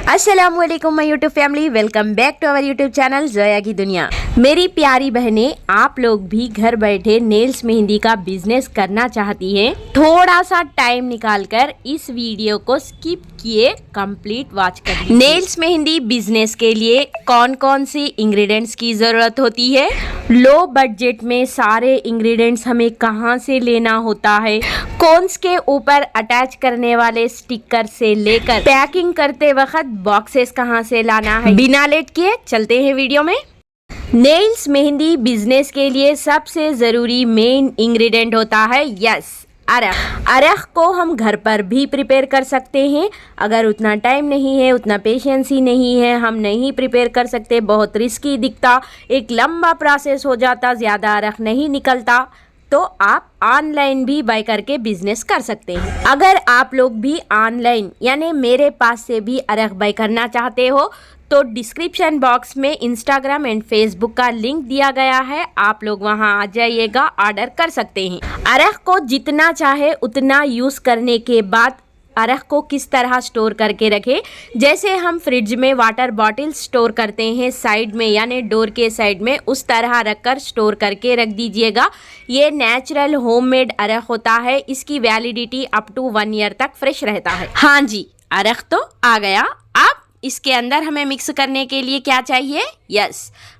अस्सलामुअलैकुम my YouTube family, welcome back to our YouTube channel Zoya की दुनिया। मेरी प्यारी बहनें, आप लोग भी घर बैठे नेल्स मेहंदी का बिजनेस करना चाहती हैं? थोड़ा सा टाइम निकालकर इस वीडियो को स्किप किए कंप्लीट वॉच कर। नेल्स मेहंदी बिजनेस के लिए कौन कौन सी इंग्रेडिएंट्स की ज़रूरत होती है, लो बजट में सारे इंग्रेडिएंट्स हमें कहां से लेना होता है, कोन्स के ऊपर अटैच करने वाले स्टिकर से लेकर पैकिंग करते वक्त बॉक्सेस कहां से लाना है। बिना लेट किए चलते हैं वीडियो में। नेल्स मेहंदी बिजनेस के लिए सबसे ज़रूरी मेन इंग्रेडिएंट होता है अरख। अरख को हम घर पर भी प्रिपेयर कर सकते हैं। अगर उतना टाइम नहीं है, उतना पेशेंस ही नहीं है, हम नहीं प्रिपेयर कर सकते, बहुत रिस्की दिखता, एक लंबा प्रोसेस हो जाता, ज़्यादा अरख नहीं निकलता, तो आप ऑनलाइन भी बाय करके बिजनेस कर सकते हैं। अगर आप लोग भी ऑनलाइन यानी मेरे पास से भी अरख बाय करना चाहते हो तो डिस्क्रिप्शन बॉक्स में इंस्टाग्राम एंड फेसबुक का लिंक दिया गया है, आप लोग वहां आ जाइएगा, ऑर्डर कर सकते हैं। अरख को जितना चाहे उतना यूज़ करने के बाद अरख को किस तरह स्टोर करके रखें, जैसे हम फ्रिज में वाटर बॉटल स्टोर करते हैं साइड में यानी डोर के साइड में, उस तरह रखकर स्टोर करके रख दीजिएगा। ये नेचुरल होममेड अरख होता है, इसकी वैलिडिटी अप टू 1 ईयर तक फ्रेश रहता है। हाँ जी, अरख तो आ गया। अब इसके अंदर हमें मिक्स करने के लिए क्या चाहिए?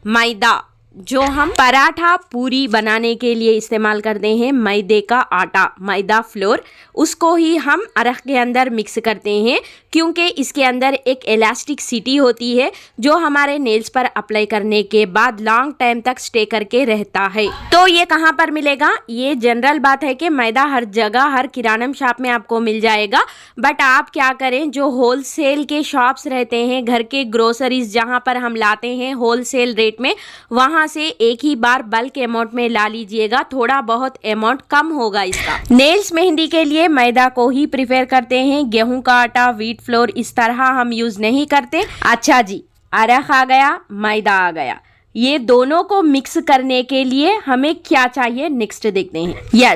मैदा, जो हम पराठा पूरी बनाने के लिए इस्तेमाल करते हैं, मैदे का आटा, मैदा फ्लोर, उसको ही हम अरख के अंदर मिक्स करते हैं क्योंकि इसके अंदर एक इलास्टिसिटी होती है जो हमारे नेल्स पर अप्लाई करने के बाद लॉन्ग टाइम तक स्टे करके रहता है। तो ये कहाँ पर मिलेगा? ये जनरल बात है कि मैदा हर जगह, हर किराना शॉप में आपको मिल जाएगा, बट आप क्या करें, जो होलसेल के शॉप्स रहते हैं, घर के ग्रोसरीज जहाँ पर हम लाते हैं होलसेल रेट में, वहाँ से एक ही बार बल्क अमाउंट में ला लीजिएगा, थोड़ा बहुत अमाउंट कम होगा इसका। नेल्स मेहंदी के लिए मैदा को ही प्रिफेयर करते हैं, गेहूं का आटा, व्हीट फ्लोर इस तरह हम यूज नहीं करते। अच्छा जी, अरख आ गया, मैदा आ गया, ये दोनों को मिक्स करने के लिए हमें क्या चाहिए नेक्स्ट देखते हैं।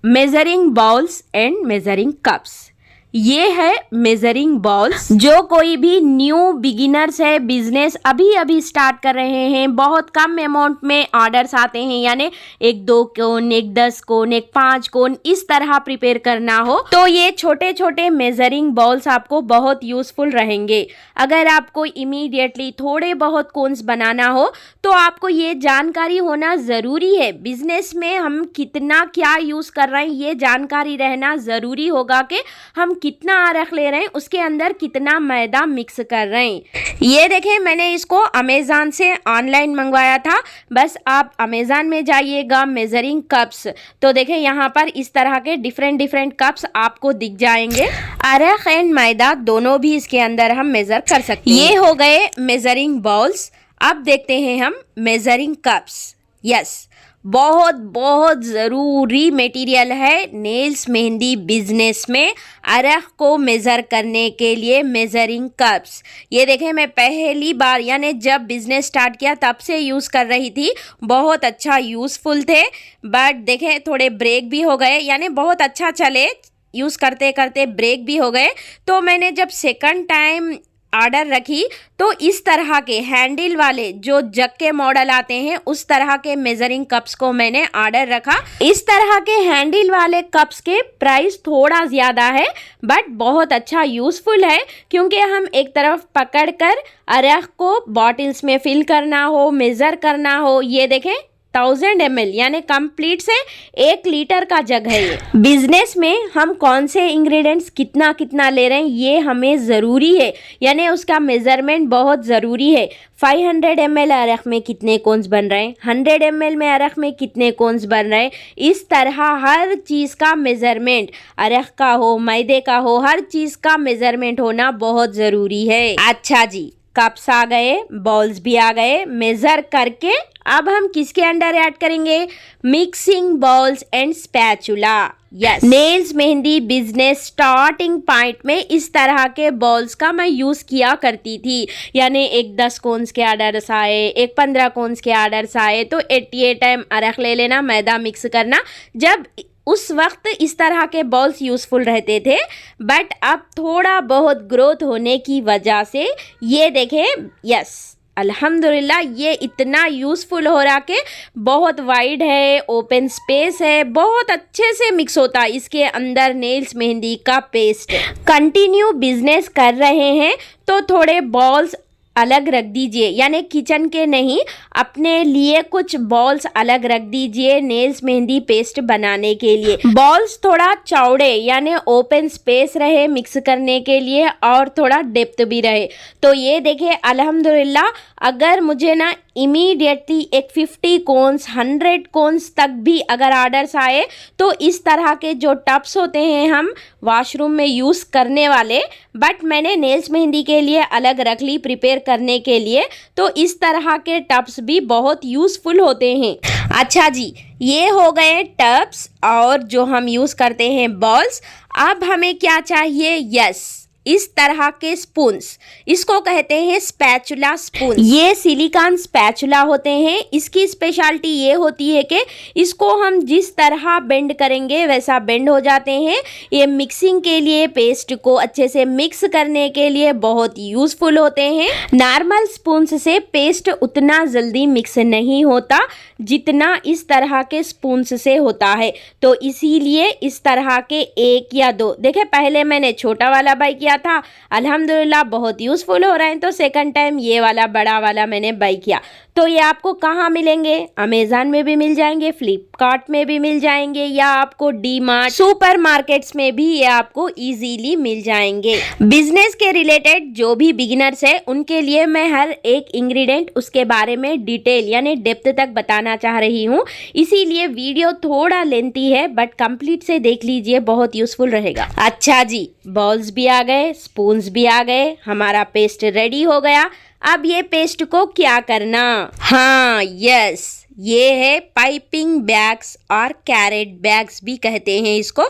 Measuring bowls and measuring cups. ये है मेजरिंग बॉल्स। जो कोई भी न्यू बिगिनर्स है, बिजनेस अभी अभी स्टार्ट कर रहे हैं, बहुत कम अमाउंट में ऑर्डर्स आते हैं, यानी 1-2 कोन, 1-10 कोन, 1-5 कोन इस तरह प्रिपेयर करना हो तो ये छोटे छोटे मेजरिंग बॉल्स आपको बहुत यूजफुल रहेंगे। अगर आपको इमीडिएटली थोड़े बहुत कोन्स बनाना हो तो आपको ये जानकारी होना ज़रूरी है। बिजनेस में हम कितना क्या यूज़ कर रहे हैं ये जानकारी रहना ज़रूरी होगा कि हम कितना अरख ले रहे हैं, उसके अंदर कितना मैदा मिक्स कर रहे हैं। ये देखें, मैंने इसको अमेज़न से ऑनलाइन मंगवाया था। बस आप अमेज़न में जाइएगा, मेजरिंग कप्स, तो देखें यहाँ पर इस तरह के डिफरेंट कप्स आपको दिख जाएंगे। अरख एंड मैदा दोनों भी इसके अंदर हम मेज़र कर सकते हैं। ये हो गए मेजरिंग बाउल्स। अब देखते हैं हम मेजरिंग कप्स। बहुत ज़रूरी मटेरियल है नेल्स मेहंदी बिजनेस में अरख को मेज़र करने के लिए मेजरिंग कप्स। ये देखें, मैं पहली बार यानी जब बिज़नेस स्टार्ट किया तब से यूज़ कर रही थी, बहुत अच्छा यूज़फुल थे, बट देखें थोड़े ब्रेक भी हो गए, यानी बहुत अच्छा चले, यूज़ करते करते ब्रेक भी हो गए। तो मैंने जब सेकंड टाइम ऑर्डर रखी तो इस तरह के हैंडल वाले जो जग के मॉडल आते हैं उस तरह के मेजरिंग कप्स को मैंने ऑर्डर रखा। इस तरह के हैंडल वाले कप्स के प्राइस थोड़ा ज़्यादा है बट बहुत अच्छा यूज़फुल है क्योंकि हम एक तरफ पकड़कर अरख को बॉटल्स में फिल करना हो, मेज़र करना हो। ये देखें 1000 ml यानी कंप्लीट से 1 लीटर का जग है ये। बिजनेस में हम कौन से इंग्रेडिएंट्स कितना कितना ले रहे हैं ये हमें ज़रूरी है, यानी उसका मेज़रमेंट बहुत ज़रूरी है। 500 ml अरख में कितने कोन्स बन रहे हैं, 100 ml में अरख में कितने कोन्स बन रहे हैं, इस तरह हर चीज़ का मेज़रमेंट, अरख का हो, मैदे का हो, हर चीज़ का मेज़रमेंट होना बहुत ज़रूरी है। अच्छा जी, कप्स आ गए, बॉल्स भी आ गए, मेज़र करके अब हम किसके अंडर ऐड करेंगे? Mixing balls and spatula. Nails mehndi business starting point में इस तरह के बॉल्स का मैं यूज़ किया करती थी, यानी एक 10 कोन्स के ऑर्डर्स आए, एक 15 कोन्स के ऑर्डर्स आए तो 88 टाइम अरख ले लेना, मैदा मिक्स करना। जब उस वक्त इस तरह के बॉल्स यूज़फुल रहते थे, बट अब थोड़ा बहुत ग्रोथ होने की वजह से ये देखें, यस अल्हम्दुलिल्लाह ये इतना यूज़फुल हो रहा कि बहुत वाइड है, ओपन स्पेस है, बहुत अच्छे से मिक्स होता है इसके अंदर नेल्स मेहंदी का पेस्ट। कंटिन्यू बिजनेस कर रहे हैं तो थोड़े बॉल्स अलग रख दीजिए, यानी किचन के नहीं, अपने लिए कुछ बॉल्स अलग रख दीजिए नेल्स मेहंदी पेस्ट बनाने के लिए। बॉल्स थोड़ा चौड़े यानी ओपन स्पेस रहे मिक्स करने के लिए और थोड़ा डेप्थ भी रहे। तो ये देखिए अल्हम्दुलिल्लाह, अगर मुझे ना इमीडिएटली एक 50 कोन्स 100 कोन्स तक भी अगर आर्डर्स आए तो इस तरह के जो टब्स होते हैं हम वॉशरूम में यूज़ करने वाले, बट मैंने नेल्स मेहंदी के लिए अलग रख ली प्रिपेयर करने के लिए, तो इस तरह के टब्स भी बहुत यूज़फुल होते हैं। अच्छा जी, ये हो गए टब्स और जो हम यूज़ करते हैं बॉल्स। अब हमें क्या चाहिए? यस, इस तरह के स्पून्स, इसको कहते हैं स्पैचुला स्पून। ये सिलिकॉन स्पैचुला होते हैं। इसकी स्पेशलिटी ये होती है कि इसको हम जिस तरह बेंड करेंगे वैसा बेंड हो जाते हैं। ये मिक्सिंग के लिए, पेस्ट को अच्छे से मिक्स करने के लिए बहुत यूज़फुल होते हैं। नॉर्मल स्पून्स से पेस्ट उतना जल्दी मिक्स नहीं होता जितना इस तरह के स्पून्स से होता है, तो इसीलिए इस तरह के एक या दो, देखे पहले मैंने छोटा वाला बाई किया था, अल्हम्दुलिल्लाह बहुत यूज़फुल हो रहे हैं, तो सेकंड टाइम ये वाला बड़ा वाला मैंने बाई किया। तो ये आपको कहाँ मिलेंगे? अमेज़न में भी मिल जाएंगे, फ्लिपकार्ट में भी मिल जाएंगे, या आपको डी मार्ट, सुपर मार्केट्स में भी ये आपको इजीली मिल जाएंगे। बिजनेस के रिलेटेड जो भी बिगिनर्स है उनके लिए मैं हर एक इंग्रेडिएंट उसके बारे में डिटेल यानी डेप्थ तक बताना चाह रही हूँ, इसीलिए वीडियो थोड़ा लेंथी है, बट कंप्लीट से देख लीजिए, बहुत यूजफुल रहेगा। अच्छा जी, बॉल्स भी आ गए, स्पून्स भी आ गए, हमारा पेस्ट रेडी हो गया। अब ये पेस्ट को क्या करना? हाँ यस, ये है पाइपिंग बैग्स और कैरेट बैग्स भी कहते हैं इसको।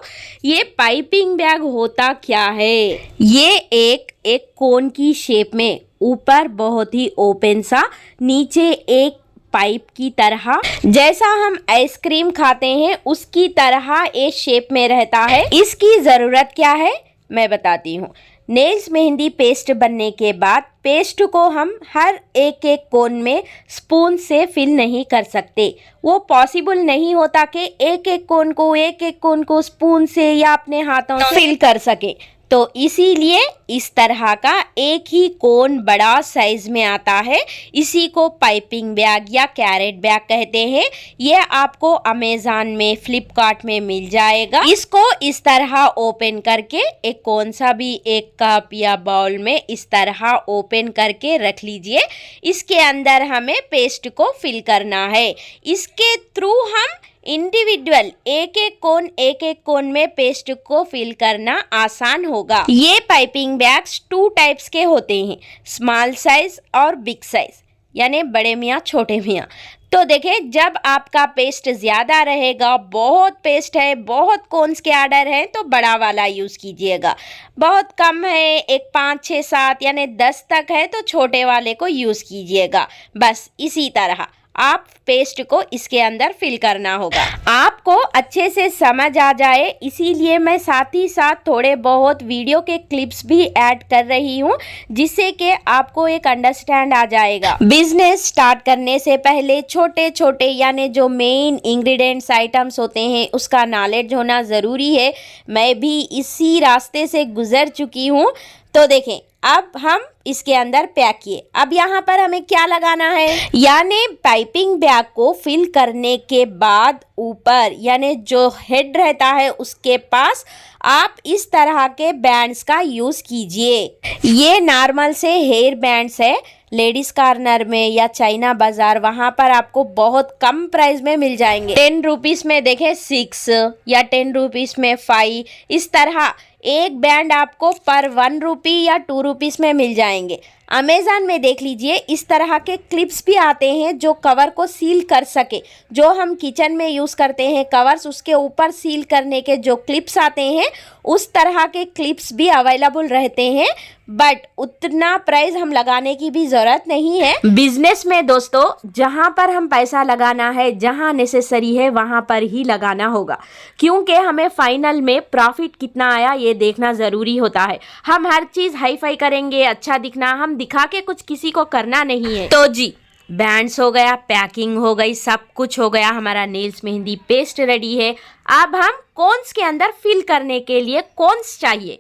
ये पाइपिंग बैग होता क्या है? ये एक कोन की शेप में, ऊपर बहुत ही ओपन सा, नीचे एक पाइप की तरह, जैसा हम आइसक्रीम खाते हैं उसकी तरह ये शेप में रहता है। इसकी ज़रूरत क्या है मैं बताती हूँ। नेल्स मेहंदी पेस्ट बनने के बाद पेस्ट को हम हर एक एक कोन में स्पून से फिल नहीं कर सकते, वो पॉसिबल नहीं होता कि एक एक कोन को स्पून से या अपने हाथों से फिल कर सके। तो इसीलिए इस तरह का एक ही कोन बड़ा साइज में आता है, इसी को पाइपिंग बैग या कैरेट बैग कहते हैं। ये आपको अमेज़न में, फ्लिपकार्ट में मिल जाएगा। इसको इस तरह ओपन करके एक कौन सा भी एक कप या बाउल में इस तरह ओपन करके रख लीजिए। इसके अंदर हमें पेस्ट को फिल करना है। इसके थ्रू हम इंडिविजुअल एक एक कोन में पेस्ट को फिल करना आसान होगा। ये पाइपिंग बैग्स 2 टाइप्स के होते हैं, स्मॉल साइज और बिग साइज, यानी बड़े मियाँ छोटे मियाँ। तो देखिए, जब आपका पेस्ट ज़्यादा रहेगा, बहुत पेस्ट है, बहुत कोन्स के आर्डर हैं, तो बड़ा वाला यूज़ कीजिएगा। बहुत कम है, एक 5, 6, 7 यानी 10 तक है, तो छोटे वाले को यूज़ कीजिएगा। बस इसी तरह आप पेस्ट को इसके अंदर फिल करना होगा। आपको अच्छे से समझ आ जाए इसीलिए मैं साथ ही साथ थोड़े बहुत वीडियो के क्लिप्स भी ऐड कर रही हूँ, जिससे कि आपको एक अंडरस्टैंड आ जाएगा। बिजनेस स्टार्ट करने से पहले छोटे छोटे यानी जो मेन इंग्रेडिएंट्स आइटम्स होते हैं उसका नॉलेज होना ज़रूरी है। मैं भी इसी रास्ते से गुजर चुकी हूँ। तो देखें, अब हम इसके अंदर पैक किए। अब यहाँ पर हमें क्या लगाना है, यानी पाइपिंग बैग को फिल करने के बाद ऊपर यानी जो हेड रहता है उसके पास आप इस तरह के बैंड्स का यूज़ कीजिए। ये नॉर्मल से हेयर बैंड्स है, लेडीज़ कॉर्नर में या चाइना बाज़ार, वहाँ पर आपको बहुत कम प्राइस में मिल जाएंगे। 10 रुपीज़ में देखें 6 या 10 रुपीज़ में 5, इस तरह एक बैंड आपको पर 1 रुपी या 2 रुपीज़ में मिल जाएंगे। अमेज़न में देख लीजिए इस तरह के क्लिप्स भी आते हैं जो कवर को सील कर सके। जो हम किचन में यूज़ करते हैं कवर्स, उसके ऊपर सील करने के जो क्लिप्स आते हैं उस तरह के क्लिप्स भी अवेलेबल रहते हैं, बट उतना प्राइस हम लगाने की भी ज़रूरत नहीं है। बिजनेस में दोस्तों जहाँ पर हम पैसा लगाना है, जहाँ नेसेसरी है वहाँ पर ही लगाना होगा, क्योंकि हमें फाइनल में प्रॉफिट कितना आया ये देखना ज़रूरी होता है। हम हर चीज़ हाई फाई करेंगे, अच्छा दिखना, हम दिखा के कुछ किसी को करना नहीं है। तो जी बैंड्स हो गया, पैकिंग हो गई, सब कुछ हो गया, हमारा नेल्स मेहंदी पेस्ट रेडी है। अब हम कोन्स के अंदर फिल करने के लिए कोन्स चाहिए।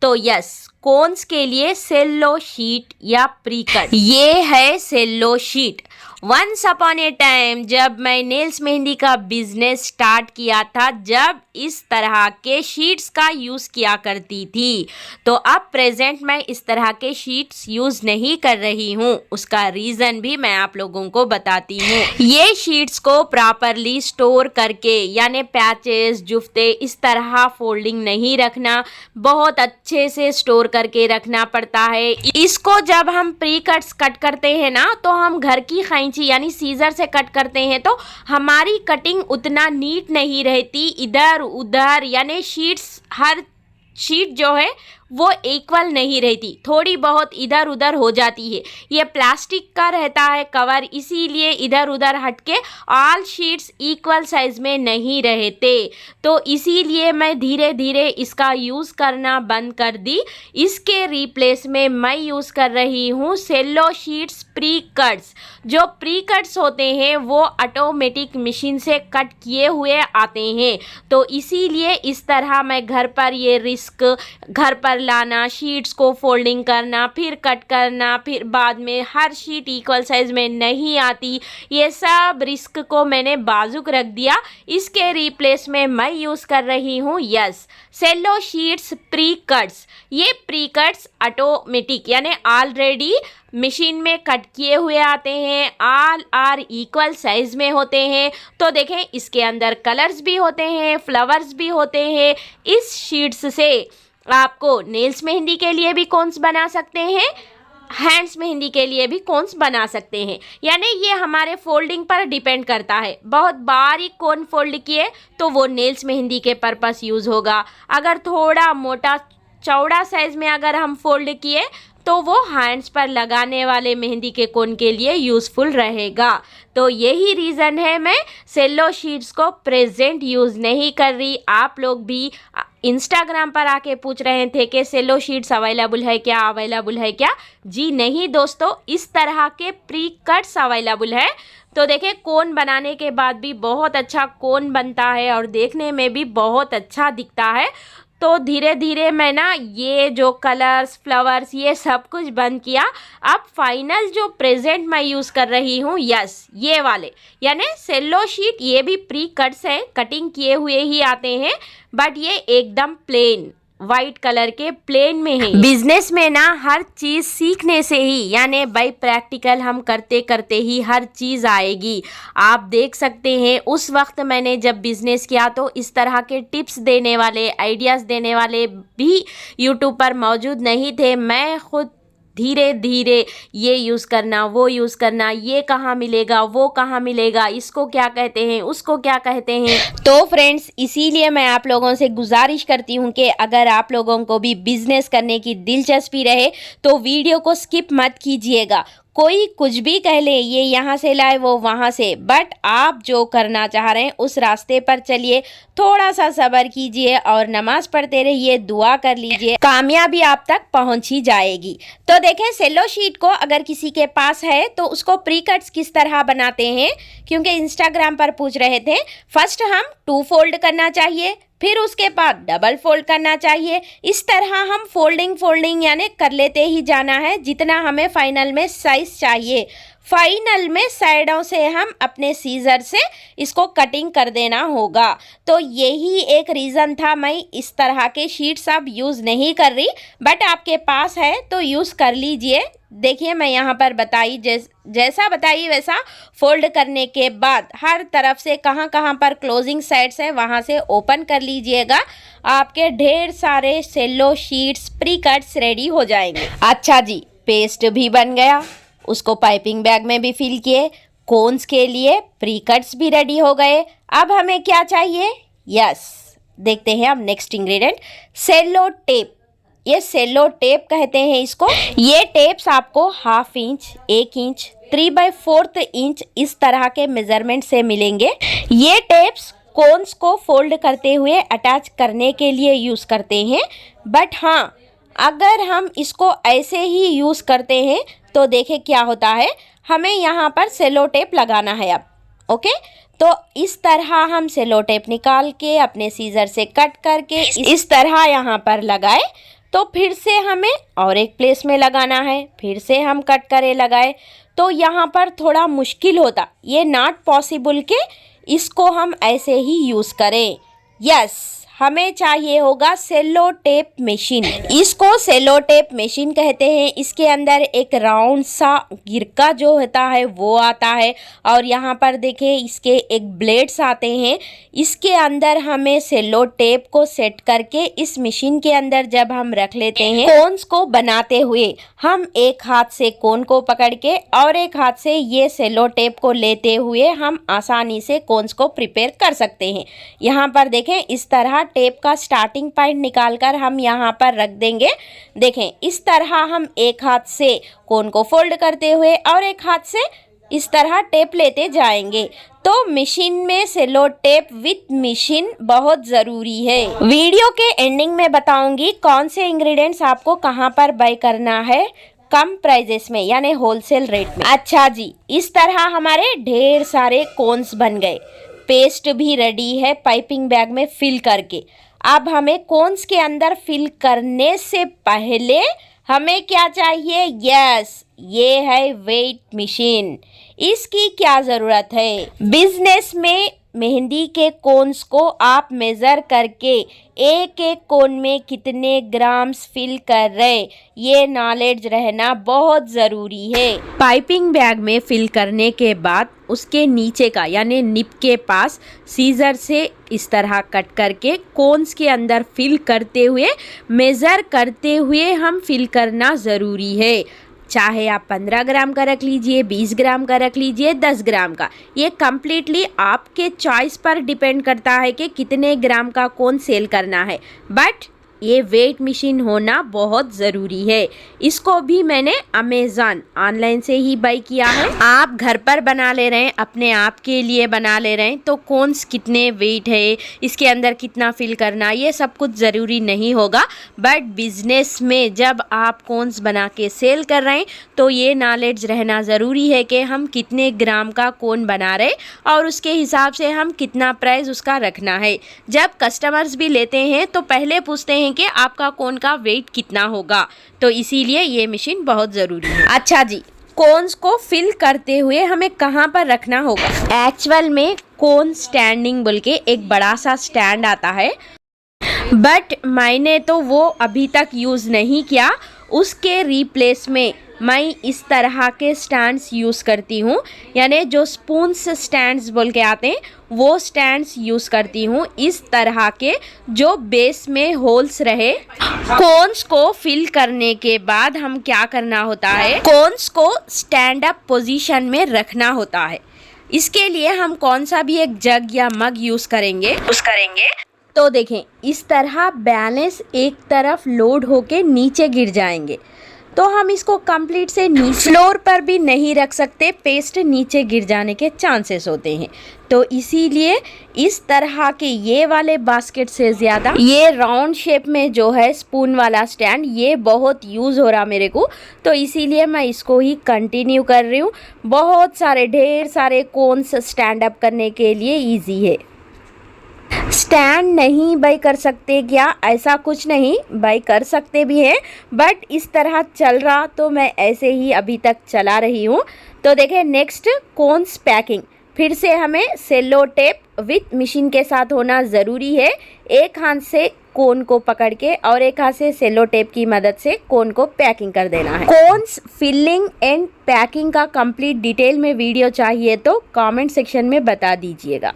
तो यस, कोन्स के लिए सेल्लो शीट या प्री कट, ये है cello sheet. Once upon a time जब मैं नेल्स मेहंदी का बिजनेस स्टार्ट किया था, जब इस तरह के शीट्स का यूज़ किया करती थी, तो अब प्रेजेंट मैं इस तरह के शीट्स यूज़ नहीं कर रही हूँ। उसका रीज़न भी मैं आप लोगों को बताती हूँ। ये शीट्स को प्रॉपरली स्टोर करके, यानी पैचेस, जुफ्ते इस तरह फोल्डिंग नहीं रखना, बहुत अच्छे से स्टोर करके रखना पड़ता है। इसको जब हम प्री कट्स कट करते हैं ना, तो हम घर की कैंची यानी सीजर से कट करते हैं तो हमारी कटिंग उतना नीट नहीं रहती, इधर उधर यानी शीट्स, हर शीट जो है वो इक्वल नहीं रहती, थोड़ी बहुत इधर उधर हो जाती है। ये प्लास्टिक का रहता है कवर, इसीलिए इधर उधर हटके ऑल शीट्स इक्वल साइज में नहीं रहते। तो इसीलिए मैं धीरे धीरे इसका यूज़ करना बंद कर दी। इसके रिप्लेस में मैं यूज़ कर रही हूँ सेल्लो शीट्स प्री कट्स। जो प्री कट्स होते हैं वो ऑटोमेटिक मशीन से कट किए हुए आते हैं, तो इसीलिए इस तरह मैं घर पर ये रिस्क, घर पर लाना, शीट्स को फोल्डिंग करना, फिर कट करना, फिर बाद में हर शीट इक्वल साइज में नहीं आती, ये सब रिस्क को मैंने बाजुक रख दिया। इसके रिप्लेस में मैं यूज़ कर रही हूँ यस सेल्लो शीट्स प्री कट्स। ये प्री कट्स ऑटोमेटिक यानी ऑलरेडी मशीन में कट किए हुए आते हैं, ऑल आर इक्वल साइज में होते हैं। तो देखें इसके अंदर कलर्स भी होते हैं, फ्लावर्स भी होते हैं। इस शीट्स से आपको नेल्स मेहंदी के लिए भी कोन्स बना सकते हैं, हैंड्स मेहंदी के लिए भी कोन्स बना सकते हैं। यानी ये हमारे फोल्डिंग पर डिपेंड करता है। बहुत बारीक कोन फोल्ड किए तो वो नेल्स मेहंदी के पर्पस यूज़ होगा। अगर थोड़ा मोटा चौड़ा साइज में अगर हम फोल्ड किए तो वो हैंड्स पर लगाने वाले मेहंदी के कोन के लिए यूज़फुल रहेगा। तो यही रीज़न है मैं सेल्लो शीट्स को प्रेजेंट यूज़ नहीं कर रही। आप लोग भी इंस्टाग्राम पर आके पूछ रहे थे कि सेल्लो शीट्स अवेलेबल है क्या, अवेलेबल है क्या? जी नहीं दोस्तों, इस तरह के प्री कट्स अवेलेबल है। तो देखें कोन बनाने के बाद भी बहुत अच्छा कोन बनता है और देखने में भी बहुत अच्छा दिखता है। तो धीरे धीरे मैं ना ये जो कलर्स, फ्लावर्स ये सब कुछ बंद किया। अब फाइनल जो प्रेजेंट मैं यूज़ कर रही हूँ यस ये वाले यानी सेल्लो शीट, ये भी प्री कट्स हैं, कटिंग किए हुए ही आते हैं, बट ये एकदम प्लेन वाइट कलर के प्लेन में है। बिजनेस में ना हर चीज सीखने से ही यानी बाय प्रैक्टिकल हम करते करते ही हर चीज आएगी। आप देख सकते हैं उस वक्त मैंने जब बिजनेस किया तो इस तरह के टिप्स देने वाले, आइडियाज देने वाले भी यूट्यूब पर मौजूद नहीं थे। मैं खुद धीरे धीरे ये यूज़ करना, वो यूज़ करना, ये कहाँ मिलेगा, वो कहाँ मिलेगा, इसको क्या कहते हैं, उसको क्या कहते हैं। तो फ्रेंड्स इसीलिए मैं आप लोगों से गुजारिश करती हूँ कि अगर आप लोगों को भी बिजनेस करने की दिलचस्पी रहे तो वीडियो को स्किप मत कीजिएगा। कोई कुछ भी कह ले, ये यहाँ से लाए वो वहाँ से, बट आप जो करना चाह रहे हैं उस रास्ते पर चलिए, थोड़ा सा सब्र कीजिए और नमाज पढ़ते रहिए, दुआ कर लीजिए, कामयाबी आप तक पहुँच ही जाएगी। तो देखें सेल्लो शीट को अगर किसी के पास है तो उसको प्री कट्स किस तरह बनाते हैं, क्योंकि इंस्टाग्राम पर पूछ रहे थे। फर्स्ट हम 2 फोल्ड करना चाहिए, फिर उसके बाद डबल फोल्ड करना चाहिए। इस तरह हम फोल्डिंग यानी कर लेते ही जाना है जितना हमें फाइनल में साइज चाहिए। फाइनल में साइडों से हम अपने सीजर से इसको कटिंग कर देना होगा। तो यही एक रीज़न था मैं इस तरह के शीट्स अब यूज़ नहीं कर रही, बट आपके पास है तो यूज़ कर लीजिए। देखिए मैं यहाँ पर बताई जैसा बताई वैसा फोल्ड करने के बाद हर तरफ से कहाँ कहाँ पर क्लोजिंग साइड्स है वहाँ से ओपन कर लीजिएगा। आपके ढेर सारे सेल्लो शीट्स प्री कट्स रेडी हो जाएंगे। अच्छा जी, पेस्ट भी बन गया, उसको पाइपिंग बैग में भी फिल किए, कोन्स के लिए प्री कट्स भी रेडी हो गए। अब हमें क्या चाहिए? यस, देखते हैं अब नेक्स्ट इंग्रेडिएंट, सेलो टेप। ये सेलो टेप कहते हैं इसको। ये टेप्स आपको 1/2 इंच, 1 इंच, 3/4 इंच इस तरह के मेजरमेंट से मिलेंगे। ये टेप्स कोन्स को फोल्ड करते हुए अटैच करने के लिए यूज़ करते हैं। बट हाँ, अगर हम इसको ऐसे ही यूज़ करते हैं तो देखें क्या होता है, हमें यहाँ पर सेलो टेप लगाना है अब। ओके, तो इस तरह हम सेलो टेप निकाल के अपने सीजर से कट करके इस तरह यहाँ पर लगाए, तो फिर से हमें और एक प्लेस में लगाना है, फिर से हम कट करे लगाए, तो यहाँ पर थोड़ा मुश्किल होता। ये नॉट पॉसिबल के इसको हम ऐसे ही यूज़ करें। यस, हमें चाहिए होगा सेलो टेप मशीन। इसको सेलो टेप मशीन कहते हैं। इसके अंदर एक राउंड सा गिरका जो होता है वो आता है, और यहाँ पर देखें इसके एक ब्लेड्स आते हैं। इसके अंदर हमें सेलो टेप को सेट करके इस मशीन के अंदर जब हम रख लेते हैं, कोन्स को बनाते हुए हम एक हाथ से कोन को पकड़ के और एक हाथ से ये सेलो टेप को लेते हुए हम आसानी से कोन्स को प्रिपेयर कर सकते हैं। यहाँ पर देखें इस तरह टेप का स्टार्टिंग पॉइंट निकालकर हम यहाँ पर रख देंगे। देखें इस तरह हम एक हाथ से कोन को फोल्ड करते हुए और एक हाथ से इस तरह टेप लेते जाएंगे। तो मशीन में सेलो टेप विथ मशीन बहुत ज़रूरी है। वीडियो के एंडिंग में बताऊंगी कौन से इंग्रेडिएंट्स आपको कहाँ पर बाय करना है कम प्राइजेस में, यानी होलसेल रेट में। अच्छा जी, इस तरह हमारे ढेर सारे कोन्स बन गए, पेस्ट भी रेडी है पाइपिंग बैग में फिल करके। अब हमें कोन्स के अंदर फिल करने से पहले हमें क्या चाहिए? यस, ये है वेट मशीन। इसकी क्या ज़रूरत है? बिजनेस में मेहंदी के कोन्स को आप मेज़र करके एक एक कोन में कितने ग्राम्स फिल कर रहे, ये नॉलेज रहना बहुत ज़रूरी है। पाइपिंग बैग में फिल करने के बाद उसके नीचे का यानी निप के पास सीजर से इस तरह कट करके कोन्स के अंदर फिल करते हुए मेज़र करते हुए हम फिल करना ज़रूरी है। चाहे आप 15 ग्राम का रख लीजिए, 20 ग्राम का रख लीजिए, 10 ग्राम का, ये कम्प्लीटली आपके चॉइस पर डिपेंड करता है कि कितने ग्राम का कोन सेल करना है। बट ये वेट मशीन होना बहुत ज़रूरी है। इसको भी मैंने अमेज़ॉन ऑनलाइन से ही बाई किया है। आप घर पर बना ले रहे हैं, अपने आप के लिए बना ले रहे हैं, तो कोन्स कितने वेट है, इसके अंदर कितना फिल करना, ये सब कुछ ज़रूरी नहीं होगा। बट बिजनेस में जब आप कोन्स बना के सेल कर रहे हैं तो ये नॉलेज रहना ज़रूरी है कि हम कितने ग्राम का कोन बना रहे और उसके हिसाब से हम कितना प्राइस उसका रखना है। जब कस्टमर्स भी लेते हैं तो पहले पूछते हैं कि आपका कोन का वेट कितना होगा, तो इसीलिए ये मशीन बहुत ज़रूरी है। अच्छा जी, कोन्स को फिल करते हुए हमें कहाँ पर रखना होगा? एक्चुअल में कोन स्टैंडिंग बोल के एक बड़ा सा स्टैंड आता है, बट मैंने तो वो अभी तक यूज़ नहीं किया। उसके रिप्लेस में मैं इस तरह के स्टैंड्स यूज़ करती हूँ, यानी जो स्पून्स स्टैंड्स बोल के आते हैं वो स्टैंड्स यूज़ करती हूँ। इस तरह के जो बेस में होल्स रहे। कोन्स को फिल करने के बाद हम क्या करना होता है? कोन्स को स्टैंड अप पोजीशन में रखना होता है। इसके लिए हम कौन सा भी एक जग या मग यूज़ करेंगे तो देखें इस तरह बैलेंस एक तरफ लोड होके नीचे गिर जाएंगे, तो हम इसको कंप्लीट से नीचे फ्लोर पर भी नहीं रख सकते, पेस्ट नीचे गिर जाने के चांसेस होते हैं। तो इसीलिए इस तरह के ये वाले बास्केट से ज़्यादा ये राउंड शेप में जो है स्पून वाला स्टैंड, ये बहुत यूज़ हो रहा मेरे को, तो इसीलिए मैं इसको ही कंटिन्यू कर रही हूँ। बहुत सारे ढेर सारे कोन्स स्टैंड अप करने के लिए ईजी है। स्टैंड नहीं बाई कर सकते क्या? ऐसा कुछ नहीं, बाई कर सकते भी हैं, बट इस तरह चल रहा तो मैं ऐसे ही अभी तक चला रही हूँ। तो देखें नेक्स्ट कोन्स पैकिंग। फिर से हमें सेलो टेप विथ मशीन के साथ होना ज़रूरी है। एक हाथ से कोन को पकड़ के और एक हाथ से सेलो टेप की मदद से कोन को पैकिंग कर देना है। कोन्स फिलिंग एंड पैकिंग का कंप्लीट डिटेल में वीडियो चाहिए तो कमेंट सेक्शन में बता दीजिएगा।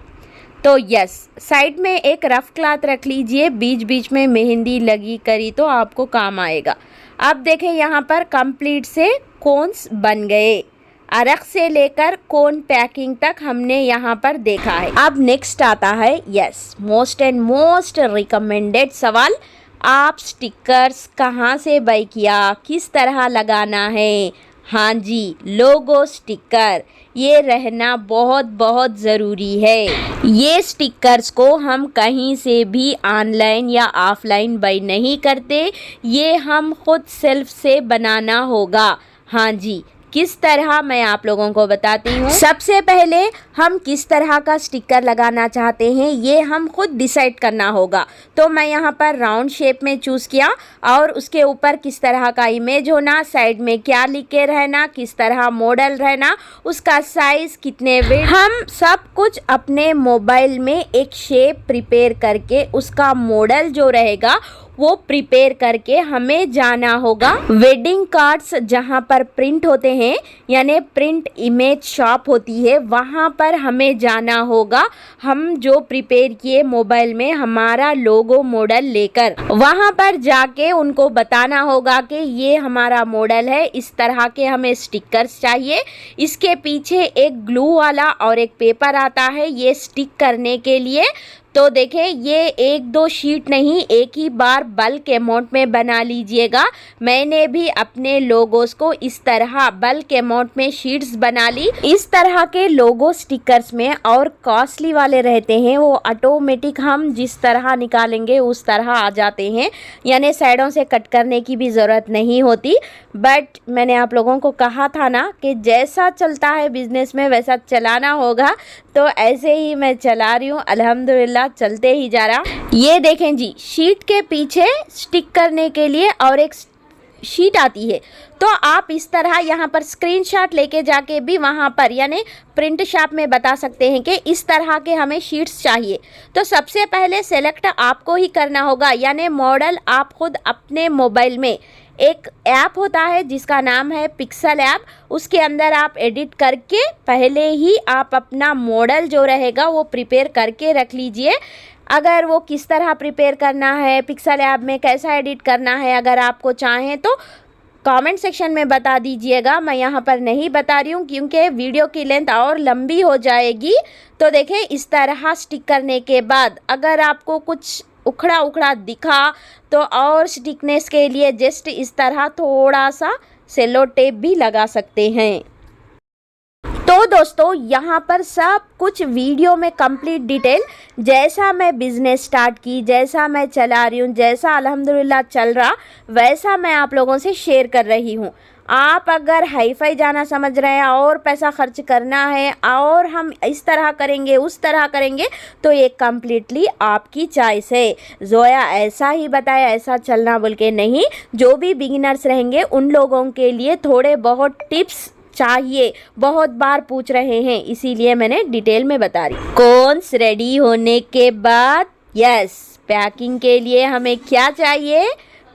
तो यस, साइड में एक रफ क्लॉथ रख लीजिए, बीच बीच में मेहंदी लगी करी तो आपको काम आएगा। अब देखें यहाँ पर कंप्लीट से कोन्स बन गए। अर्क से लेकर कोन पैकिंग तक हमने यहाँ पर देखा है। अब नेक्स्ट आता है yes most and most recommended सवाल, आप स्टिकर्स कहाँ से बाय किया, किस तरह लगाना है। हाँ जी, लोगो स्टिकर ये रहना बहुत बहुत ज़रूरी है। ये स्टिकर्स को हम कहीं से भी ऑनलाइन या ऑफलाइन बाय नहीं करते, ये हम खुद सेल्फ से बनाना होगा। हाँ जी, किस तरह मैं आप लोगों को बताती हूँ। सबसे पहले हम किस तरह का स्टिकर लगाना चाहते हैं ये हम खुद डिसाइड करना होगा। तो मैं यहाँ पर राउंड शेप में चूज़ किया और उसके ऊपर किस तरह का इमेज होना, साइड में क्या लिख के रहना, किस तरह मॉडल रहना, उसका साइज़ कितने वेट, हम सब कुछ अपने मोबाइल में एक शेप प्रिपेयर करके उसका मॉडल जो रहेगा वो प्रिपेयर करके हमें जाना होगा वेडिंग कार्ड्स जहाँ पर प्रिंट होते हैं यानी प्रिंट इमेज शॉप होती है, वहाँ पर हमें जाना होगा। हम जो प्रिपेयर किए मोबाइल में हमारा लोगो मॉडल लेकर वहाँ पर जाके उनको बताना होगा कि ये हमारा मॉडल है, इस तरह के हमें स्टिकर्स चाहिए। इसके पीछे एक ग्लू वाला और एक पेपर आता है ये स्टिक करने के लिए। तो देखें ये एक दो शीट नहीं, एक ही बार बल्क अमाउंट में बना लीजिएगा। मैंने भी अपने लोगोस को इस तरह बल्क अमाउंट में शीट्स बना ली। इस तरह के लोगो स्टिकर्स में और कॉस्टली वाले रहते हैं, वो ऑटोमेटिक हम जिस तरह निकालेंगे उस तरह आ जाते हैं, यानी साइडों से कट करने की भी ज़रूरत नहीं होती। बट मैंने आप लोगों को कहा था ना कि जैसा चलता है बिजनेस में वैसा चलाना होगा, तो ऐसे ही मैं चला रही हूँ, अल्हम्दुलिल्लाह चलते ही जा रहा। ये देखें जी, शीट के पीछे स्टिक करने के लिए और एक शीट आती है, तो आप इस तरह यहाँ पर स्क्रीनशॉट लेके जाके भी वहाँ पर यानी प्रिंट शॉप में बता सकते हैं कि इस तरह के हमें शीट्स चाहिए। तो सबसे पहले सेलेक्ट आपको ही करना होगा, यानी मॉडल आप खुद अपने मोबाइल में एक ऐप होता है जिसका नाम है पिक्सल ऐप, उसके अंदर आप एडिट करके पहले ही आप अपना मॉडल जो रहेगा वो प्रिपेयर करके रख लीजिए। अगर वो किस तरह प्रिपेयर करना है, पिक्सल ऐप में कैसा एडिट करना है, अगर आपको चाहें तो कमेंट सेक्शन में बता दीजिएगा। मैं यहाँ पर नहीं बता रही हूँ क्योंकि वीडियो की लेंथ और लंबी हो जाएगी। तो देखें इस तरह स्टिक करने के बाद अगर आपको कुछ उखड़ा उखड़ा दिखा तो और स्टिकनेस के लिए जस्ट इस तरह थोड़ा सा सेलो टेप भी लगा सकते हैं। तो दोस्तों यहाँ पर सब कुछ वीडियो में कंप्लीट डिटेल जैसा मैं बिज़नेस स्टार्ट की, जैसा मैं चला रही हूँ, जैसा अल्हम्दुलिल्लाह चल रहा वैसा मैं आप लोगों से शेयर कर रही हूँ। आप अगर हाई फाई जाना समझ रहे हैं और पैसा खर्च करना है और हम इस तरह करेंगे उस तरह करेंगे तो ये कम्प्लीटली आपकी चॉइस है। जोया ऐसा ही बताया ऐसा चलना बोल के नहीं, जो भी बिगिनर्स रहेंगे उन लोगों के लिए थोड़े बहुत टिप्स चाहिए, बहुत बार पूछ रहे हैं इसीलिए मैंने डिटेल में बता रही। कोन्स रेडी होने के बाद यस पैकिंग के लिए हमें क्या चाहिए,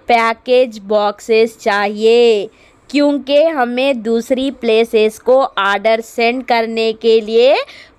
पैकेज बॉक्सेस चाहिए, क्योंकि हमें दूसरी प्लेसेस को ऑर्डर सेंड करने के लिए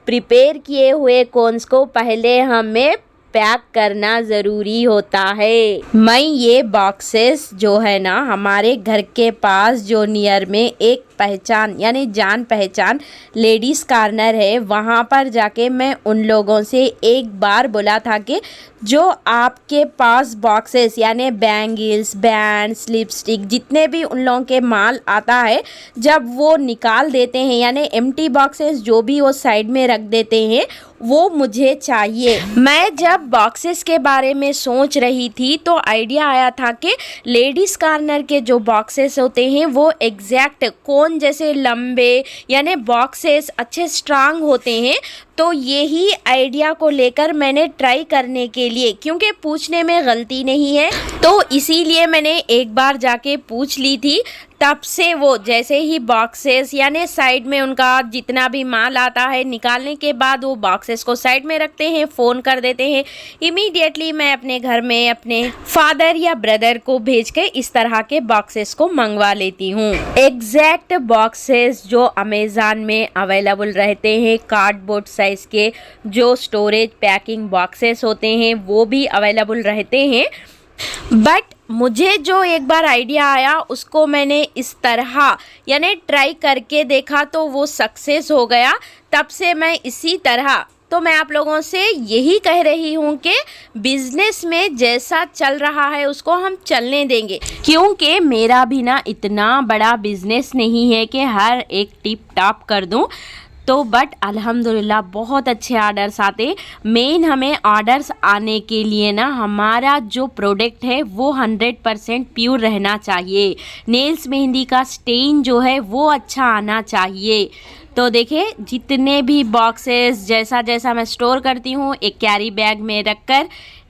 प्रिपेयर किए हुए कोन्स को पहले हमें पैक करना ज़रूरी होता है। मैं ये बॉक्सेस जो है ना हमारे घर के पास जो नियर में एक पहचान यानी जान पहचान लेडीज़ कॉर्नर है, वहाँ पर जाके मैं उन लोगों से एक बार बोला था कि जो आपके पास बॉक्सेस यानी बैंगल्स, बैंड्स, लिपस्टिक जितने भी उन लोगों के माल आता है जब वो निकाल देते हैं यानी एम्प्टी बॉक्सेस जो भी वो साइड में रख देते हैं वो मुझे चाहिए। मैं जब बॉक्सेस के बारे में सोच रही थी तो आइडिया आया था कि लेडीज़ कॉर्नर के जो बॉक्सेस होते हैं वो एग्जैक्ट कोन जैसे लंबे यानी बॉक्सेस अच्छे स्ट्रांग होते हैं। तो यही आइडिया को लेकर मैंने ट्राई करने के लिए, क्योंकि पूछने में गलती नहीं है तो इसीलिए मैंने एक बार जाके पूछ ली थी। तब से वो जैसे ही बॉक्सेस यानी साइड में उनका जितना भी माल आता है निकालने के बाद वो बॉक्सेस को साइड में रखते हैं, फ़ोन कर देते हैं, इमीडिएटली मैं अपने घर में अपने फादर या ब्रदर को भेज के इस तरह के बॉक्सेस को मंगवा लेती हूँ। एग्जैक्ट बॉक्सेस जो अमेज़न में अवेलेबल रहते हैं, कार्डबोर्ड साइज़ के जो स्टोरेज पैकिंग बॉक्सेस होते हैं वो भी अवेलेबल रहते हैं। बट मुझे जो एक बार आइडिया आया उसको मैंने इस तरह यानी ट्राई करके देखा तो वो सक्सेस हो गया। तब से मैं इसी तरह, तो मैं आप लोगों से यही कह रही हूँ कि बिजनेस में जैसा चल रहा है उसको हम चलने देंगे, क्योंकि मेरा भी ना इतना बड़ा बिजनेस नहीं है कि हर एक टिप टॉप कर दूँ। तो बट अल्हम्दुलिल्लाह बहुत अच्छे ऑर्डर्स आते। मेन हमें ऑर्डर्स आने के लिए ना हमारा जो प्रोडक्ट है वो 100% प्योर रहना चाहिए। नेल्स मेहंदी का स्टेन जो है वो अच्छा आना चाहिए। तो देखिए जितने भी बॉक्सेस जैसा जैसा मैं स्टोर करती हूँ एक कैरी बैग में रखकर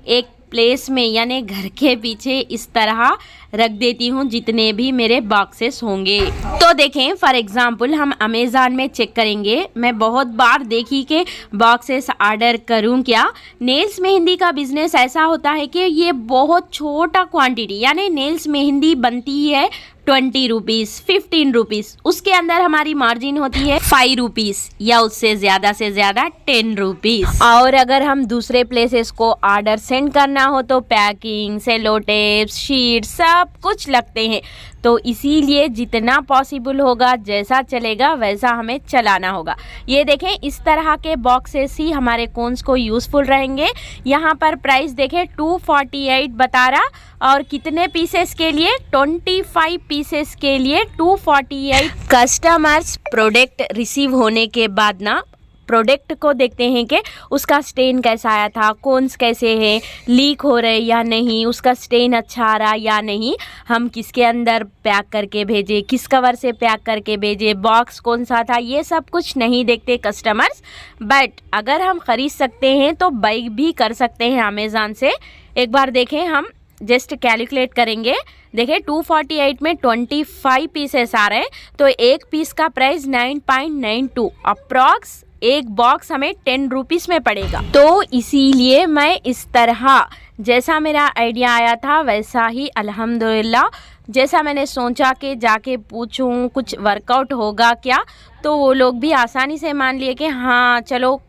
एक प्लेस में यानी घर के पीछे इस तरह रख देती हूँ जितने भी मेरे बॉक्सेस होंगे। तो देखें फॉर एग्जांपल हम अमेज़ॉन में चेक करेंगे। मैं बहुत बार देखी कि बॉक्सेस ऑर्डर करूँ क्या। नेल्स मेहंदी का बिजनेस ऐसा होता है कि ये बहुत छोटा क्वांटिटी यानी नेल्स मेहंदी बनती है 20 रुपीज़ 15 रुपीज़, उसके अंदर हमारी मार्जिन होती है 5 रुपीज़ या उससे ज़्यादा से ज़्यादा 10 रुपीज़। और अगर हम दूसरे प्लेसेस को ऑर्डर सेंड करना हो तो पैकिंग, सेलो टेप्स, शीट सब कुछ लगते हैं। तो इसीलिए जितना पॉसिबल होगा जैसा चलेगा वैसा हमें चलाना होगा। ये देखें इस तरह के बॉक्सेस ही हमारे कोन्स को यूज़फुल रहेंगे। यहाँ पर प्राइस देखें 248 बता रहा और कितने पीसेस के लिए 25 पीसेस के लिए 248। कस्टमर्स प्रोडक्ट रिसीव होने के बाद ना प्रोडक्ट को देखते हैं कि उसका स्टेन कैसा आया था, कोन्स कैसे हैं, लीक हो रहे या नहीं, उसका स्टेन अच्छा आ रहा या नहीं, हम किसके अंदर पैक करके भेजे, किस कवर से पैक करके भेजे, बॉक्स कौन सा था, ये सब कुछ नहीं देखते कस्टमर्स। बट अगर हम ख़रीद सकते हैं तो बाई भी कर सकते हैं अमेज़ॉन से। एक बार देखें हम जस्ट कैलकुलेट करेंगे। देखिए 248 में 25 पीसेस आ रहे हैं तो एक पीस का प्राइस 9.92 अप्रॉक्स एक बॉक्स हमें 10 रुपीज़ में पड़ेगा। तो इसीलिए मैं इस तरह जैसा मेरा आइडिया आया था वैसा ही अल्हम्दुलिल्लाह जैसा मैंने सोचा कि जाके पूछूं कुछ वर्कआउट होगा क्या, तो वो लोग भी आसानी से मान लिए कि हाँ चलो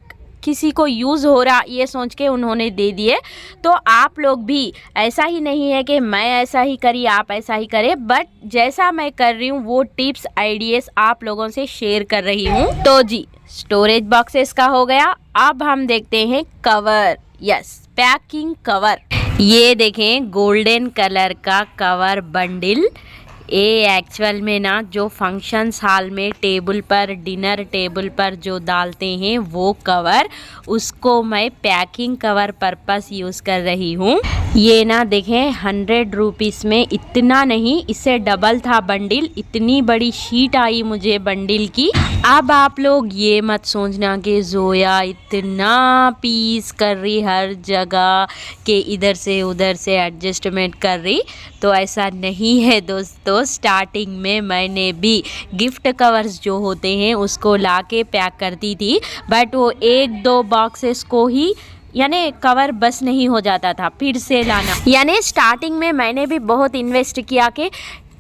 किसी को यूज़ हो रहा, ये सोच के उन्होंने दे दिए। तो आप लोग भी ऐसा ही नहीं है कि मैं ऐसा ही करी आप ऐसा ही करें, बट जैसा मैं कर रही हूँ वो टिप्स आइडियाज़ आप लोगों से शेयर कर रही हूँ। तो जी स्टोरेज बॉक्सेस का हो गया। अब हम देखते हैं कवर। Yes packing cover. ये देखें गोल्डन कलर का कवर बंडल। ये एक्चुअल में ना जो फंक्शंस हॉल में टेबल पर डिनर टेबल पर जो डालते हैं वो कवर, उसको मैं पैकिंग कवर पर्पस यूज़ कर रही हूँ। ये ना देखें 100 रुपीज़ में इतना नहीं, इससे डबल था बंडल। इतनी बड़ी शीट आई मुझे बंडल की। अब आप लोग ये मत सोचना कि जोया इतना पीस कर रही हर जगह कि इधर से उधर से एडजस्टमेंट कर रही, तो ऐसा नहीं है दोस्तों। स्टार्टिंग में मैंने भी गिफ्ट कवर्स जो होते हैं उसको लाके पैक करती थी, बट वो 1-2 बॉक्सेस को ही यानी कवर बस नहीं हो जाता था, फिर से लाना। यानी स्टार्टिंग में मैंने भी बहुत इन्वेस्ट किया कि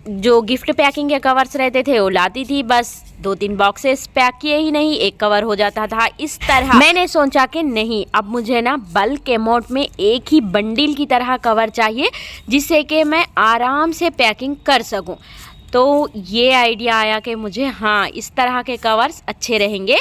जो गिफ्ट पैकिंग के कवर्स रहते थे वो लाती थी, बस 2-3 बॉक्सेस पैक किए ही नहीं एक कवर हो जाता था। इस तरह मैंने सोचा कि नहीं, अब मुझे ना बल्क अमाउंट में एक ही बंडल की तरह कवर चाहिए जिससे कि मैं आराम से पैकिंग कर सकूं। तो ये आइडिया आया कि मुझे हाँ इस तरह के कवर्स अच्छे रहेंगे।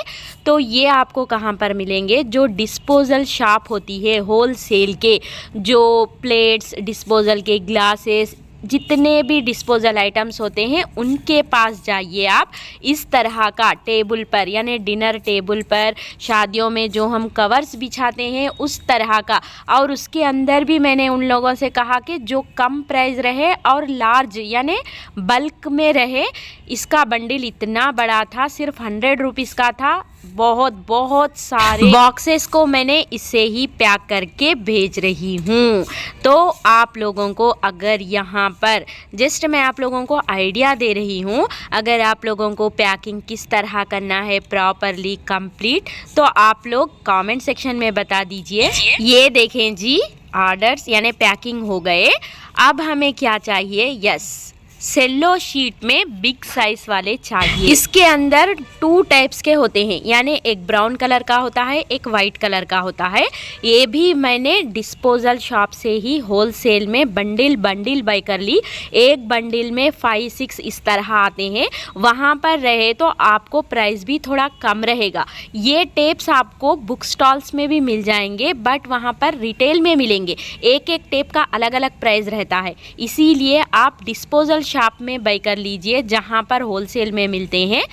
तो ये आपको कहाँ पर मिलेंगे, जो डिस्पोजल शॉप होती है होल सेल के, जो प्लेट्स, डिस्पोजल के ग्लासेस, जितने भी डिस्पोजल आइटम्स होते हैं उनके पास जाइए आप। इस तरह का टेबल पर यानी डिनर टेबल पर शादियों में जो हम कवर्स बिछाते हैं उस तरह का, और उसके अंदर भी मैंने उन लोगों से कहा कि जो कम प्राइस रहे और लार्ज यानी बल्क में रहे। इसका बंडल इतना बड़ा था, सिर्फ 100 रुपीज़ का था। बहुत सारे बॉक्सेस को मैंने इससे ही पैक करके भेज रही हूँ। तो आप लोगों को अगर यहाँ पर जस्ट मैं आप लोगों को आइडिया दे रही हूँ, अगर आप लोगों को पैकिंग किस तरह करना है प्रॉपरली कंप्लीट, तो आप लोग कमेंट सेक्शन में बता दीजिए। ये देखें जी ऑर्डर्स यानी पैकिंग हो गए। अब हमें क्या चाहिए, यस सेलो शीट में बिग साइज वाले चाहिए। इसके अंदर 2 टाइप्स के होते हैं, यानी एक ब्राउन कलर का होता है, एक वाइट कलर का होता है। ये भी मैंने डिस्पोजल शॉप से ही होलसेल में बंडल बाई कर ली। एक बंडल में 5-6 इस तरह आते हैं। वहाँ पर रहे तो आपको प्राइस भी थोड़ा कम रहेगा। ये टेप्स आपको बुक स्टॉल्स में भी मिल जाएंगे, बट वहाँ पर रिटेल में मिलेंगे। एक एक टेप का अलग अलग प्राइस रहता है, इसीलिए आप डिस्पोजल शॉप में बाई कर लीजिए जहाँ पर होलसेल में मिलते हैं।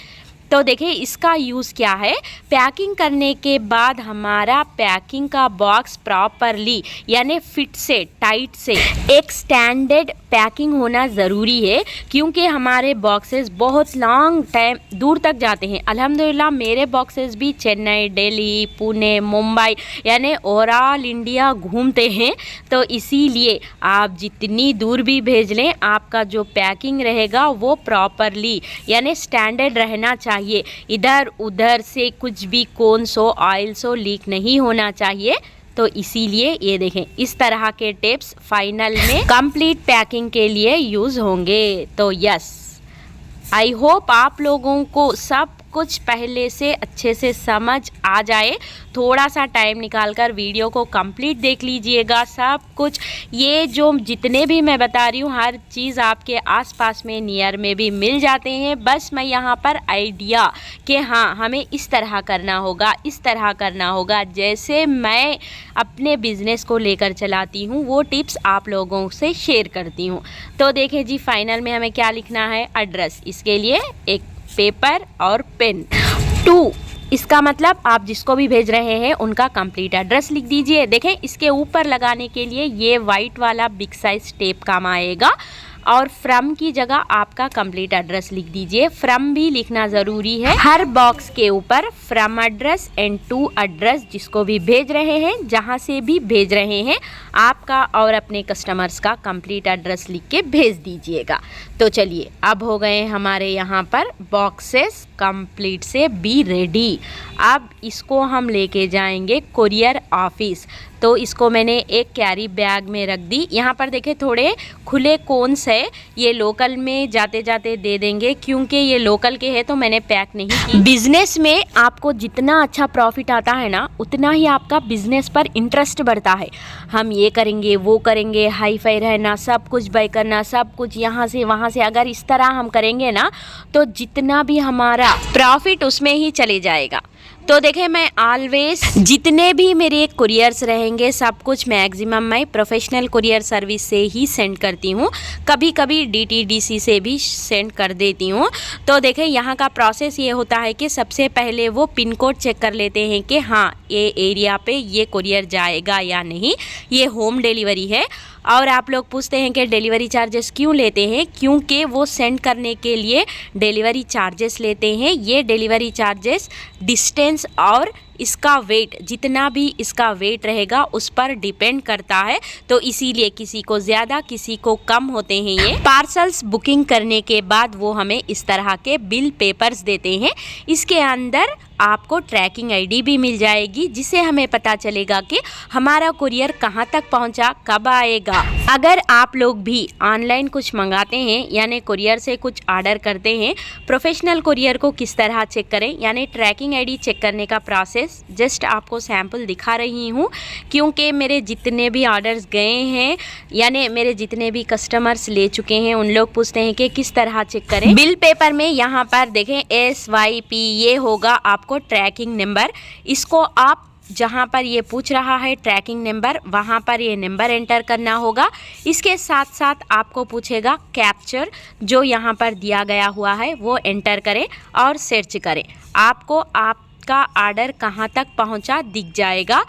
तो देखिए इसका यूज़ क्या है। पैकिंग करने के बाद हमारा पैकिंग का बॉक्स प्रॉपरली यानी फिट से टाइट से एक स्टैंडर्ड पैकिंग होना ज़रूरी है, क्योंकि हमारे बॉक्सेस बहुत लॉन्ग टाइम दूर तक जाते हैं। अल्हम्दुलिल्लाह मेरे बॉक्सेस भी चेन्नई, दिल्ली, पुणे, मुंबई यानी ओवरऑल इंडिया घूमते हैं। तो इसीलिए आप जितनी दूर भी भेज लें, आपका जो पैकिंग रहेगा वो प्रॉपरली यानी स्टैंडर्ड रहना चाहिए। इधर उधर से कुछ भी कोन सो ऑयल सो लीक नहीं होना चाहिए। तो इसीलिए ये देखें इस तरह के टिप्स फाइनल में कंप्लीट पैकिंग के लिए यूज़ होंगे। तो यस, आई होप आप लोगों को सब कुछ पहले से अच्छे से समझ आ जाए। थोड़ा सा टाइम निकालकर वीडियो को कंप्लीट देख लीजिएगा। सब कुछ ये जो जितने भी मैं बता रही हूँ, हर चीज़ आपके आसपास में नियर में भी मिल जाते हैं। बस मैं यहाँ पर आइडिया कि हाँ हमें इस तरह करना होगा, इस तरह करना होगा, जैसे मैं अपने बिज़नेस को लेकर चलाती हूँ वो टिप्स आप लोगों से शेयर करती हूँ। तो देखिए जी फाइनल में हमें क्या लिखना है, एड्रेस। इसके लिए एक पेपर और पेन। 2 इसका मतलब आप जिसको भी भेज रहे हैं उनका कंप्लीट एड्रेस लिख दीजिए। देखें इसके ऊपर लगाने के लिए ये वाइट वाला बिग साइज टेप काम आएगा, और फ्रॉम की जगह आपका कंप्लीट एड्रेस लिख दीजिए। फ्रॉम भी लिखना ज़रूरी है। हर बॉक्स के ऊपर from address and to address, जिसको भी भेज रहे हैं, जहां से भी भेज रहे हैं, आपका और अपने कस्टमर्स का कंप्लीट एड्रेस लिख के भेज दीजिएगा। तो चलिए अब हो गए हमारे यहाँ पर बॉक्सेस कंप्लीट से बी रेडी। अब इसको हम लेके जाएंगे कुरियर ऑफिस। तो इसको मैंने एक कैरी बैग में रख दी। यहाँ पर देखें थोड़े खुले कोन्स है, ये लोकल में जाते जाते दे देंगे, क्योंकि ये लोकल के हैं तो मैंने पैक नहीं की। बिजनेस में आपको जितना अच्छा प्रॉफिट आता है ना, उतना ही आपका बिजनेस पर इंटरेस्ट बढ़ता है। हम ये करेंगे वो करेंगे, हाई फाई रहना, सब कुछ बाय करना, सब कुछ यहाँ से वहाँ से, अगर इस तरह हम करेंगे ना तो जितना भी हमारा प्रॉफिट उसमें ही चले जाएगा। तो देखें मैं ऑलवेज जितने भी मेरे कुरियर्स रहेंगे सब कुछ मैक्सिमम मैं प्रोफेशनल कुरियर सर्विस से ही सेंड करती हूँ। कभी कभी DTDC से भी सेंड कर देती हूँ। तो देखें यहाँ का प्रोसेस ये होता है कि सबसे पहले वो पिन कोड चेक कर लेते हैं कि हाँ ये एरिया पे ये कुरियर जाएगा या नहीं, ये होम डिलीवरी है। और आप लोग पूछते हैं कि डिलीवरी चार्जेस क्यों लेते हैं, क्योंकि वो सेंड करने के लिए डिलीवरी चार्जेस लेते हैं। ये डिलीवरी चार्जेस डिस्टेंस और इसका वेट, जितना भी इसका वेट रहेगा उस पर डिपेंड करता है। तो इसीलिए किसी को ज़्यादा किसी को कम होते हैं। ये पार्सल्स बुकिंग करने के बाद वो हमें इस तरह के बिल पेपर्स देते हैं। इसके अंदर आपको ट्रैकिंग आईडी भी मिल जाएगी, जिससे हमें पता चलेगा कि हमारा कुरियर कहाँ तक पहुँचा, कब आएगा। अगर आप लोग भी ऑनलाइन कुछ मंगाते हैं यानी कुरियर से कुछ ऑर्डर करते हैं, प्रोफेशनल कुरियर को किस तरह चेक करें यानी ट्रैकिंग आईडी चेक करने का प्रोसेस जस्ट आपको सैंपल दिखा रही हूँ, क्योंकि मेरे जितने भी ऑर्डर्स गए हैं यानी मेरे जितने भी कस्टमर्स ले चुके हैं उन लोग पूछते हैं कि किस तरह चेक करें। बिल पेपर में यहाँ पर देखें SYP, ये होगा आपको ट्रैकिंग नंबर। इसको आप जहाँ पर ये पूछ रहा है ट्रैकिंग नंबर, वहाँ पर ये नंबर एंटर करना होगा। इसके साथ साथ आपको पूछेगा कैप्चर, जो यहाँ पर दिया गया हुआ है वो एंटर करें और सर्च करें। आपको आपका ऑर्डर कहाँ तक पहुँचा दिख जाएगा।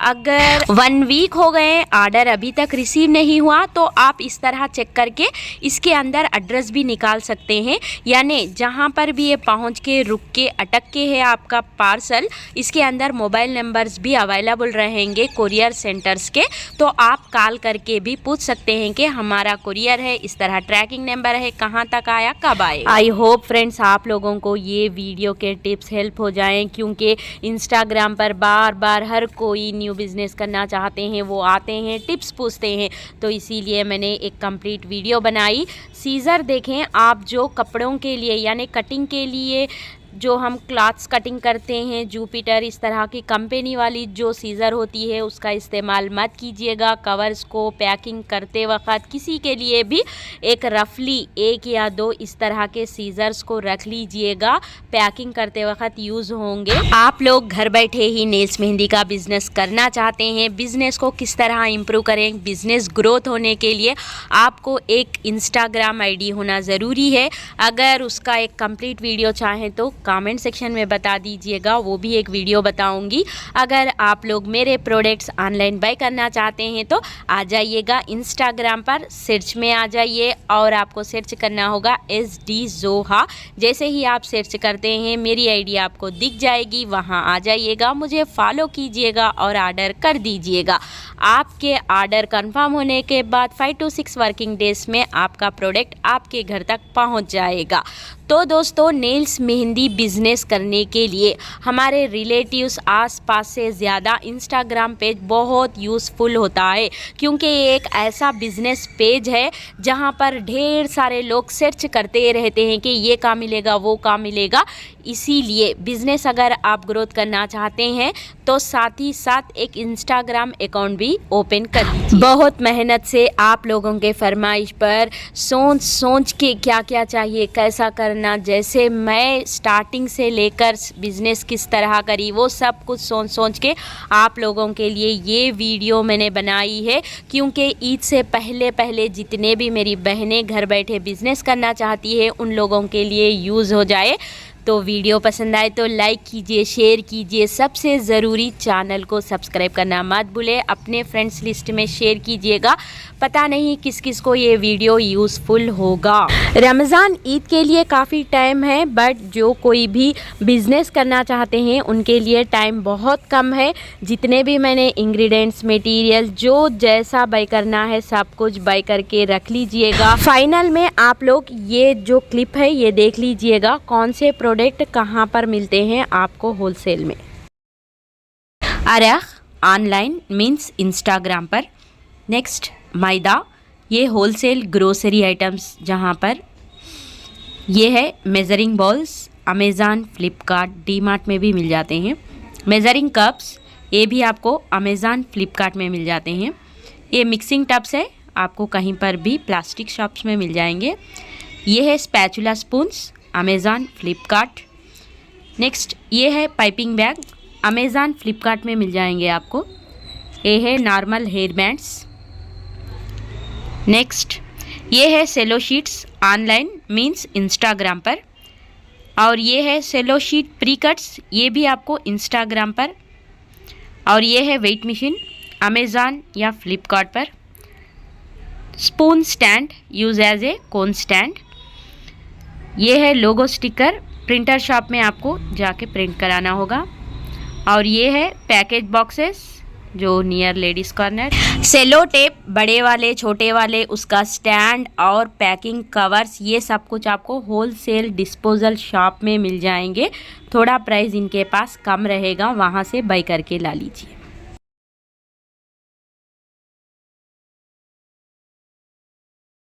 अगर 1 वीक हो गए ऑर्डर अभी तक रिसीव नहीं हुआ, तो आप इस तरह चेक करके इसके अंदर एड्रेस भी निकाल सकते हैं, यानी जहां पर भी ये पहुंच के रुक के अटक के है आपका पार्सल, इसके अंदर मोबाइल नंबर्स भी अवेलेबल रहेंगे कुरियर सेंटर्स के। तो आप कॉल करके भी पूछ सकते हैं कि हमारा कुरियर है, इस तरह ट्रैकिंग नंबर है, कहाँ तक आया, कब आएगा। आई होप फ्रेंड्स आप लोगों को ये वीडियो के टिप्स हेल्प हो जाएं, क्योंकि इंस्टाग्राम पर बार बार हर कोई न्यू बिज़नेस करना चाहते हैं वो आते हैं, टिप्स पूछते हैं, तो इसीलिए मैंने एक कंप्लीट वीडियो बनाई। सीज़र देखें आप, जो कपड़ों के लिए यानी कटिंग के लिए जो हम क्लॉथ्स कटिंग करते हैं, जुपिटर इस तरह की कंपनी वाली जो सीज़र होती है उसका इस्तेमाल मत कीजिएगा। कवर्स को पैकिंग करते वक्त किसी के लिए भी एक रफली 1 या 2 इस तरह के सीज़र्स को रख लीजिएगा, पैकिंग करते वक्त यूज़ होंगे। आप लोग घर बैठे ही नेल्स मेहंदी का बिज़नेस करना चाहते हैं, बिज़नेस को किस तरह इम्प्रूव करें, बिज़नेस ग्रोथ होने के लिए आपको एक इंस्टाग्राम आईडी होना ज़रूरी है। अगर उसका एक कंप्लीट वीडियो चाहें तो कमेंट सेक्शन में बता दीजिएगा, वो भी एक वीडियो बताऊंगी। अगर आप लोग मेरे प्रोडक्ट्स ऑनलाइन बाय करना चाहते हैं तो आ जाइएगा इंस्टाग्राम पर, सर्च में आ जाइए और आपको सर्च करना होगा SD जोहा। जैसे ही आप सर्च करते हैं मेरी आईडी आपको दिख जाएगी, वहां आ जाइएगा, मुझे फॉलो कीजिएगा और ऑर्डर कर दीजिएगा। आपके ऑर्डर कंफर्म होने के बाद 5 to 6 वर्किंग डेज में आपका प्रोडक्ट आपके घर तक पहुंच जाएगा। तो दोस्तों, नेल्स मेहंदी बिज़नेस करने के लिए हमारे रिलेटिव्स आसपास से ज़्यादा इंस्टाग्राम पेज बहुत यूज़फुल होता है, क्योंकि ये एक ऐसा बिज़नेस पेज है जहां पर ढेर सारे लोग सर्च करते रहते हैं कि ये कहाँ मिलेगा, वो कहाँ मिलेगा। इसीलिए बिज़नेस अगर आप ग्रोथ करना चाहते हैं तो साथ ही साथ एक इंस्टाग्राम अकाउंट भी ओपन कर लीजिए। बहुत मेहनत से आप लोगों के फरमाइश पर सोच के क्या क्या चाहिए, कैसा करना, जैसे मैं स्टार्टिंग से लेकर बिज़नेस किस तरह करी वो सब कुछ सोच के आप लोगों के लिए ये वीडियो मैंने बनाई है, क्योंकि ईद से पहले जितने भी मेरी बहनें घर बैठे बिज़नेस करना चाहती है उन लोगों के लिए यूज़ हो जाए। तो वीडियो पसंद आए तो लाइक कीजिए, शेयर कीजिए, सबसे ज़रूरी चैनल को सब्सक्राइब करना मत भूलें, अपने फ्रेंड्स लिस्ट में शेयर कीजिएगा, पता नहीं किस किस को ये वीडियो यूज़फुल होगा। रमज़ान ईद के लिए काफ़ी टाइम है, बट जो कोई भी बिज़नेस करना चाहते हैं उनके लिए टाइम बहुत कम है। जितने भी मैंने इंग्रेडिएंट्स, मटेरियल जो जैसा बाय करना है सब कुछ बाय करके रख लीजिएगा। फाइनल में आप लोग ये जो क्लिप है ये देख लीजिएगा, कौन से प्रोडक्ट कहाँ पर मिलते हैं आपको होलसेल में। अरख ऑनलाइन मीन्स इंस्टाग्राम पर। नेक्स्ट मैदा, ये होलसेल ग्रोसरी आइटम्स जहाँ पर ये है। Measuring balls Amazon, Flipkart, DMart में भी मिल जाते हैं। मेज़रिंग कप्स, ये भी आपको अमेज़ॉन, फ्लिपकार्ट में मिल जाते हैं। ये मिक्सिंग टब्स है, आपको कहीं पर भी प्लास्टिक शॉप्स में मिल जाएंगे। ये है spatula spoons, Amazon, Flipkart. Next ये है पाइपिंग बैग, अमेज़ॉन, फ्लिपकार्ट में मिल जाएंगे आपको। ये है नॉर्मल हेयर बैंड्स। नेक्स्ट ये है सेलो शीट्स, ऑनलाइन मीन्स इंस्टाग्राम पर। और ये है सेलो शीट प्री कट्स, ये भी आपको इंस्टाग्राम पर। और ये है वेट मशीन, अमेज़ॉन या फ्लिपकार्ट पर। Spoon stand, use as a cone stand. ये है लोगो स्टिकर, प्रिंटर शॉप में आपको जाके प्रिंट कराना होगा। और ये है पैकेज बॉक्सेस जो near ladies corner. Cello tape, बड़े वाले छोटे वाले, उसका स्टैंड और पैकिंग कवर्स, ये सब कुछ आपको होलसेल डिस्पोजल शॉप में मिल जाएंगे। थोड़ा प्राइस इनके पास कम रहेगा, वहाँ से बाय करके ला लीजिए।